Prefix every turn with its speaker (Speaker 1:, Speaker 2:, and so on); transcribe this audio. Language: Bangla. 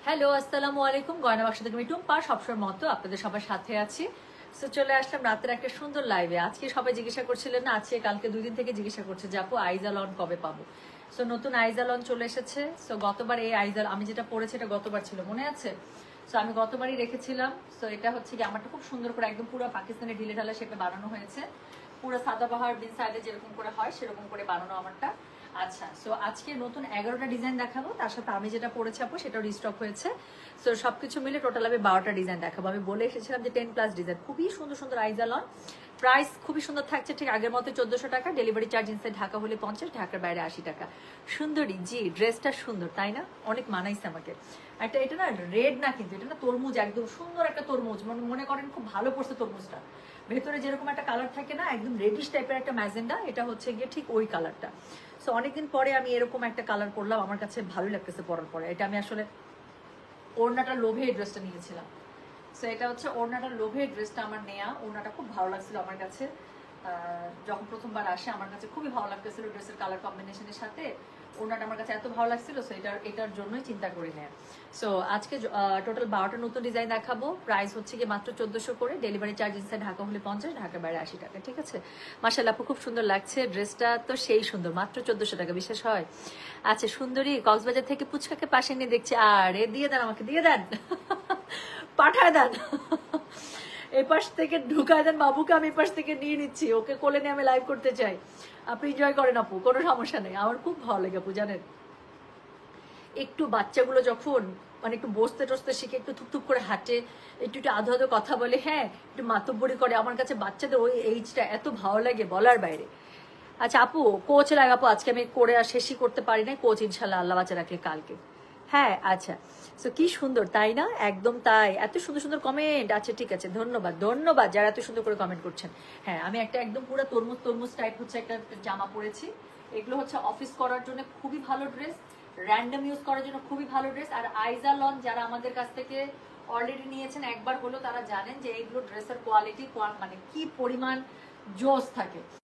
Speaker 1: হ্যালো, আসসালামু আলাইকুম। গয়না বাক্স থেকে আমি টুম্পা, সবসময় মতো আপনাদের সবার সাথে আছি। সো চলে আসলাম রাতের একটা সুন্দর লাইভে। আজকে সবাই জিজ্ঞাসা করছিলেন না, আজকে কালকে 2 দিন থেকে জিজ্ঞাসা করছে যে আপু আইজাল অন কবে পাবো। সো নতুন আইজাল অন চলে এসেছে। সো গতবার এই আইজাল আমি যেটা পরেছি এটা গতবার ছিল, মনে আছে? সো আমি গতবারই রেখেছিলাম। সো এটা হচ্ছে কি আমারটা খুব সুন্দর করে একদম পুরো পাকিস্তানি ঢিলে ঢালা শেপে বানানো হয়েছে। পুরো সাদাবাহার বিন সাইডে যেরকম করে হয় সেরকম করে বানানো আমারটা। আচ্ছা, সো আজকে নতুন 11টা ডিজাইন দেখাবো, তার সাথে আমি যেটা পরেছি আপু সেটাও রিস্টক হয়েছে। সো সবকিছু মিলে টোটাল আমি 12টা ডিজাইন দেখাবো। আমি বলে এসেছিলাম যে 10+ ডিজাইন, খুবই সুন্দর সুন্দর আইজালন। প্রাইস খুবই সুন্দর থাকছে, ঠিক আগের মতো 1400 টাকা। ডেলিভারি চার্জ ইনসাইড ঢাকা হলে 50, ঢাকার বাইরে 80 টাকা। সুন্দরী জি, ড্রেসটা সুন্দর তাই না? অনেক মানাইছে আমাকে। একটা এটা না রেড না, কিন্তু এটা না তরমুজ, একদম সুন্দর একটা তরমুজ। মনে করেন খুব ভালো পড়ছে তরমুজটা। ভেতরে যেরকম একটা কালার থাকে না, একদম রেডিশ টাইপের একটা ম্যাজেন্ডা, এটা হচ্ছে গিয়ে ঠিক ওই কালারটা। সো অনেকদিন পরে আমি এরকম একটা কালার পরলাম, আমার কাছে ভালো লাগতেছে পরার পরে। এটা আমি আসলে ওড়নাটার লোভে এই ড্রেসটা নিয়েছিলাম। সো এটা হচ্ছে ওড়নাটার লোভে ড্রেসটা আমার নেয়া। ওড়নাটা খুব ভালো লাগছিল আমার কাছে, যখন প্রথমবার আসে আমার কাছে খুবই ভালো লাগতেছিল ড্রেসের কালার কম্বিনেশনের সাথে। ওড়নাটা আমার কাছে এত ভালো লাগছিল, সো এটার জন্যই চিন্তা করি নেয়। সো আজকে টোটাল 12টা নতুন ডিজাইন দেখাবো। প্রাইস হচ্ছে কি মাত্র 1400 করে। ডেলিভারি চার্জ ইনসাইড ঢাকা হলে 50, ঢাকার বাইরে 80 টাকা। ঠিক আছে, মাশাআল্লাহ আপু খুব সুন্দর লাগছে ড্রেসটা, তো সেই সুন্দর, মাত্র 1400 টাকা, বিশ্বাস হয়? আচ্ছা সুন্দরী কক্সবাজার থেকে পুচকাকে পাশে নিয়ে দেখছি, আরে দিয়ে দেন, আমাকে দিয়ে দেন, পাঠায় দেন, এই পাশ থেকে ঢুকায় দেন বাবুকে, আমি এই পাশ থেকে নিয়ে নিচ্ছি, ওকে কোলে নিয়ে আমি লাইভ করতে চাই। আপনি এনজয় করেন আপু, কোনো সমস্যা নেই, আমার খুব ভালো লাগে আপু। জানেন, একটু বাচ্চাগুলো যখন মানে একটু বসতে টসতে শিখে, একটু থুপথুপ করে হাঁটে, একটু একটু আধো আধো কথা বলে, হ্যাঁ একটু মাতব্বরি করে, আমার কাছে বাচ্চাদের ওই এইজটা এত ভালো লাগে বলার বাইরে। আচ্ছা আপু, কোচ লাগে আপু, আজকে আমি করে আর শেষই করতে পারি না, কোচ ইনশাল্লাহ আল্লাহ বাচ্চা রাখলে কালকে। হ্যাঁ আচ্ছা, সো কি সুন্দর তাই না? একদম তাই, এত সুন্দর সুন্দর কমেন্ট। আচ্ছা ঠিক আছে, ধন্যবাদ ধন্যবাদ যারা এত সুন্দর করে কমেন্ট করছেন। হ্যাঁ আমি একটা একদম পুরো তরমুজ তরমুজ টাইপ হচ্ছে একটা জামা পরেছি। এগুলো হচ্ছে অফিস করার জন্য খুবই ভালো ড্রেস, র্যান্ডম ইউজ করার জন্য খুবই ভালো ড্রেস। আর আইজালন যারা আমাদের কাছ থেকে অলরেডি নিয়েছেন একবার হলো, তারা জানেন যে এইগুলো ড্রেসের কোয়ালিটি মানে কি পরিমাণ জোস থাকে।